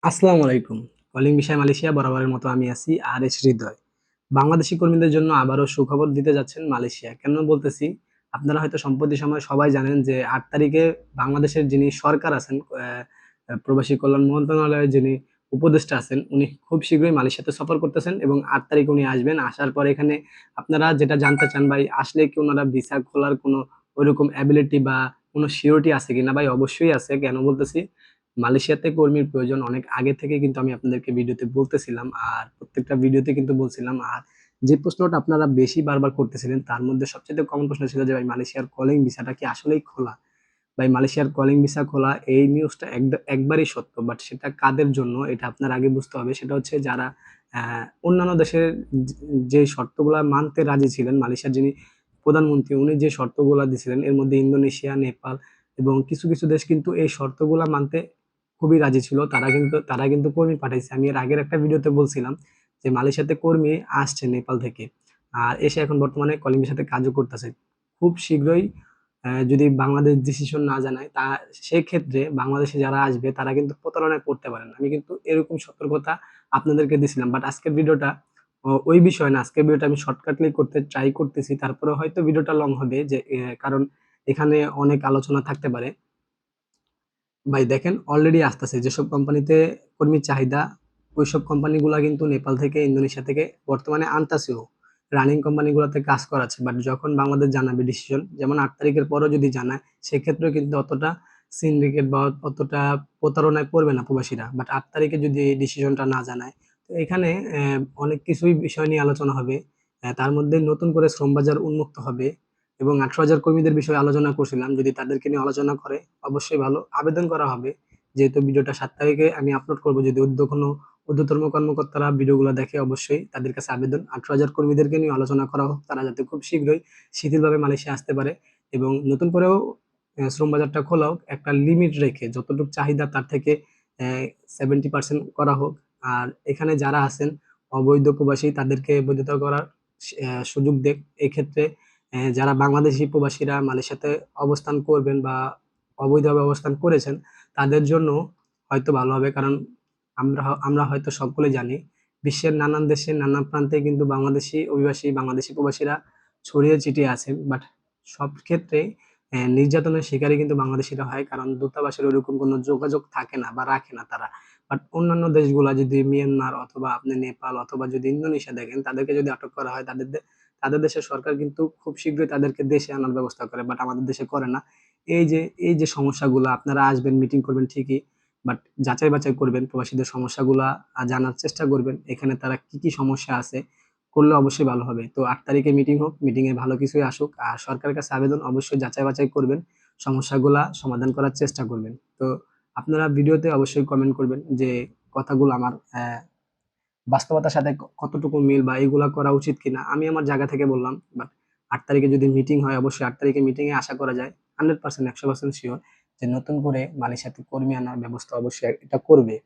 আসসালামু আলাইকুম। কলিং ভিসায় মালয়েশিয়া বরাবরের মতো আমি আছি হৃদয়। বাংলাদেশি কর্মীদের জন্য আবারও সুখবর দিতে যাচ্ছেন মালয়েশিয়া। কেন বলতেছি? আপনারা হয়তো সম্প্রতি সময়ে সবাই জানেন যে ৮ তারিখে বাংলাদেশের যিনি সরকার আছেন, প্রবাসী কল্যাণ মন্ত্রণালয়ের যিনি উপদেষ্টা আছেন, উনি খুব শীঘ্রই মালয়েশিয়াতে সফর করতেছেন এবং ৮ তারিখে উনি আসবেন। আসার পর এখানে আপনারা যেটা জানতে চান ভাই, আসলে কি উনারা ভিসা খোলার কোনো ঐরকম এবিলিটি বা কোনো সিউরিটি আছে কিনা? ভাই অবশ্যই আছে। কেন বলতেছি? মালয়েশিয়াতে কর্মীর প্রয়োজন অনেক আগে থেকে কিন্তু আমি আপনাদেরকে ভিডিওতে বলতেছিলাম। আর প্রত্যেকটা ভিডিওতে কিন্তু বলছিলাম। আর যে প্রশ্নটা আপনারা বেশি বারবার করতেছিলেন তার মধ্যে সবচাইতে কমন প্রশ্ন ছিল যে, ভাই মালয়েশিয়ার কলিং ভিসাটা কি আসলেই খোলা? ভাই মালয়েশিয়ার কলিং ভিসা খোলা এই নিউজটা একবারই সত্য। বাট সেটা কাদের জন্য এটা আপনার আগে বুঝতে হবে। সেটা হচ্ছে যারা অ্যা অন্যান্য দেশের যে যে শর্তগুলা মানতে রাজি ছিলেন, মালয়েশিয়ার যিনি প্রধানমন্ত্রী উনি যে শর্তগুলা দিছিলেন এর মধ্যে ইন্দোনেশিয়া, নেপাল এবং কিছু দেশ কিন্তু এই শর্তগুলা মানতে খুবই রাজি ছিল। তারা কিন্তু কর্মী পাঠাইছে। আমি এর আগের একটা ভিডিওতে বলছিলাম যে মালয়েশিয়াতে কর্মী আসছে নেপাল থেকে। আর এসে এখন বর্তমানে কলিং ভিসাতে কাজও করতেছে। খুব শীঘ্রই যদি বাংলাদেশ ডিসিশন না জানায় সেক্ষেত্রে বাংলাদেশে যারা আসবে তারা কিন্তু প্রতারণায় পড়তে পারেন। আমি কিন্তু এরকম সতর্কতা আপনাদেরকে দিছিলাম। বাট আজকের ভিডিওটা ওই বিষয় না। আজকের ভিডিওটা আমি শর্টকাটলি করতে ট্রাই করতেছি। তারপরেও হয়তো ভিডিওটা লং হবে যে কারণ এখানে অনেক আলোচনা থাকতে পারে। ভাই দেখেন অলরেডি আসতেছে যেসব কোম্পানিতে কর্মীর চাহিদা, ওইসব কোম্পানিগুলা কিন্তু নেপাল থেকে, ইন্দোনেশিয়া থেকে বর্তমানে আনতাছেও। রানিং কোম্পানিগুলাতে কাজ করাচ্ছে। বাট যখন বাংলাদেশ জানাবে ডিসিশন, যেমন ৮ তারিখের পরেও যদি জানায়, সেক্ষেত্রেও কিন্তু অতটা সিন্ডিকেট বা অতটা প্রতারণায় পড়বে না প্রবাসীরা। বাট ৮ তারিখে যদি এই ডিসিশনটা না জানায়, তো এখানে অনেক কিছুই বিষয় নিয়ে আলোচনা হবে। তার মধ্যে নতুন করে শ্রম বাজার উন্মুক্ত হবে। এবং ১৮,০০০ কর্মীদের বিষয়ে আলোচনা করছিলাম। যদি তাদেরকে নিয়ে আলোচনা করে অবশ্যই ভালো। আবেদন করা হবে। যেহেতু ভিডিওটা ৭ তারিখে আমি আপলোড করব। যদি কোনো ঊর্ধ্বতন কর্মকর্তারা ভিডিওগুলো দেখে অবশ্যই তাদের কাছে আবেদন ১৮,০০০ কর্মীদেরকে নিয়ে আলোচনা করা হোক। তারা যাতে খুব শীঘ্রই শিথিলভাবে মালয়েশিয়া আসতে পারে এবং নতুন করেও শ্রম বাজারটা খোলা হোক। একটা লিমিট রেখে যতটুকু চাহিদা তার থেকে অ্যা 70% করা হোক। আর এখানে যারা আছেন অবৈধ প্রবাসী তাদেরকে বৈধতা করার সুযোগ দেক। এক্ষেত্রে যারা বাংলাদেশী প্রবাসীরা মালয়েশিয়াতে অবস্থান করবেন বা অবৈধভাবে অবস্থান করেছেন, তাদের জন্য হয়তো ভালো হবে। কারণ আমরা হয়তো সকলে জানি, বিশ্বের নানান দেশে নানান প্রান্তে কিন্তু বাংলাদেশী অভিবাসী, বাংলাদেশী প্রবাসীরা ছড়িয়ে ছিটিয়ে আছেন। বাট সব ক্ষেত্রেই নির্যাতনের শিকারই কিন্তু বাংলাদেশীরা হয়। কারণ দূতাবাসের ওরকম কোনো যোগাযোগ থাকে না বা রাখে না তারা। বাট অন্যান্য দেশগুলা যদি মিয়ানমার অথবা আপনি নেপাল অথবা যদি ইন্দোনেশিয়া দেখেন, তাদেরকে যদি আটক করা হয় তাদের দেশের সরকার কিন্তু খুব শীঘ্রই তাদেরকে দেশে আনার ব্যবস্থা করে। বাট আমাদের দেশে করে না। এই যে সমস্যাগুলা আপনারা আসবেন, মিটিং করবেন ঠিকই। বাট যাচাই-বাছাই করবেন। প্রবাসীদের সমস্যাগুলা জানার চেষ্টা করবেন। এখানে তারা কি সমস্যা আছে, করলে অবশ্যই ভালো হবে। তো ৮ তারিখে মিটিং হোক, মিটিং এ ভালো কিছুই আসুক। আর সরকারের কাছে আবেদন অবশ্যই যাচাই-বাছাই করবেন। সমস্যাগুলা সমাধান করার চেষ্টা করবেন। তো আপনারা ভিডিওতে অবশ্যই কমেন্ট করবেন যে কথাগুলো আমার বাস্তবতার সাথে কতটুকু মিল বা এগুলা করা উচিত কিনা। আমি আমার জায়গা থেকে বললাম। বাট ৮ তারিখে যদি মিটিং হয় অবশ্যই ৮ তারিখে মিটিং এ আশা করা যায় 100% ১০০% সিওর যে নতুন করে মালয়েশিয়াতে কর্মী আনার ব্যবস্থা অবশ্যই এটা করবে।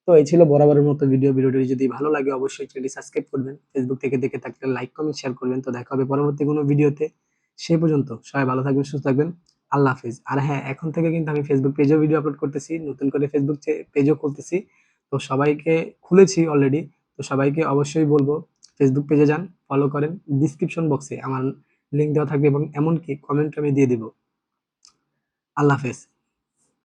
তো এই ছিল বরাবরের মতো ভিডিওটি যদি ভালো লাগে অবশ্যই চ্যানেলটি সাবস্ক্রাইব করবেন। ফেসবুক থেকে দেখে থাকলে লাইক, কমেন্ট, শেয়ার করবেন। তো দেখা হবে পরবর্তী কোনো ভিডিওতে। সে পর্যন্ত সবাই ভালো থাকবেন, সুস্থ থাকবেন। আল্লাহ হাফেজ। আর হ্যাঁ, এখন থেকে কিন্তু আমি ফেসবুক পেজেও ভিডিও আপলোড করতেছি। নতুন করে ফেসবুক পেজও খুলতেছি। তো সবাইকে খুলেছি অলরেডি। তো সবাইকে অবশ্যই বলবো ফেসবুক পেজে যান, ফলো করেন। ডেসক্রিপশন বক্সে আমার লিংক দেওয়া থাকবে এবং এমনকি কমেন্ট আমি দিয়ে দিব। আল্লাহ হাফেজ।